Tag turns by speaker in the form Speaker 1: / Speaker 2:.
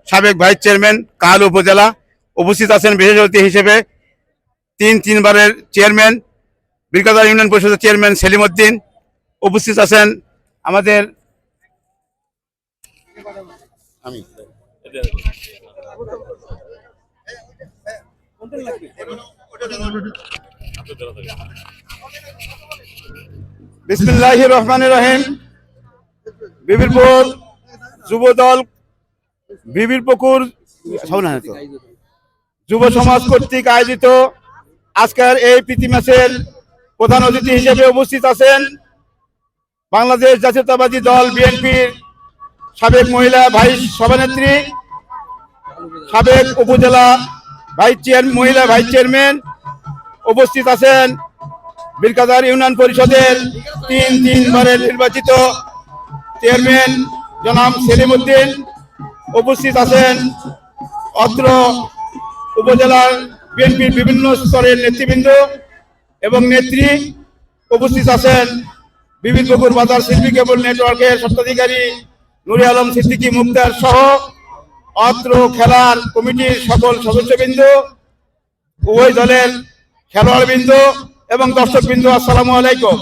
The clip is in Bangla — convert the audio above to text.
Speaker 1: সাবেক ভাইস চেয়ারম্যান কাহালু উপজেলা। উপস্থিত আছেন বিশেষ অতিথি হিসেবে তিনবারের চেয়ারম্যান বীরকাদার ইউনিয়ন পরিষদের চেয়ারম্যান সেলিম উদ্দিন। উপস্থিত আছেন আমাদের বিসমিল্লাহির রহমানির রহিম। বিবিরপুর যুবদল বিবিরপুকুর যুব সমাজ কর্তৃক আয়োজিত আজকের এই প্রীতি ম্যাচের প্রধান অতিথি হিসেবে উপস্থিত আছেন বাংলাদেশ জাতীয়তাবাদী দল বিএনপির সাবেক মহিলা ভাইস সভানেত্রী, সাবেক উপজেলা মহিলা ভাইস চেয়ারম্যান। উপস্থিত আছেন বীরকাদার ইউনিয়ন পরিষদের তিনবারের নির্বাচিত চেয়ারম্যান জনাব সেলিম উদ্দিন। উপস্থিত আছেন অত্র উপজেলার বিএনপির বিভিন্ন স্তরের নেতৃবৃন্দ এবং নেত্রী। উপস্থিত আছেন বিবিরপুকুর বাজার শিল্পী কেবল নেটওয়ার্কের স্বত্বাধিকারী নুরে আলম সিদ্দিকী মুক্তার সহ অত্র খেলার কমিটির সকল সদস্যবৃন্দ, উভয় দলের খেলোয়াড়বৃন্দ এবং দর্শকবৃন্দ, আসসালামু আলাইকুম।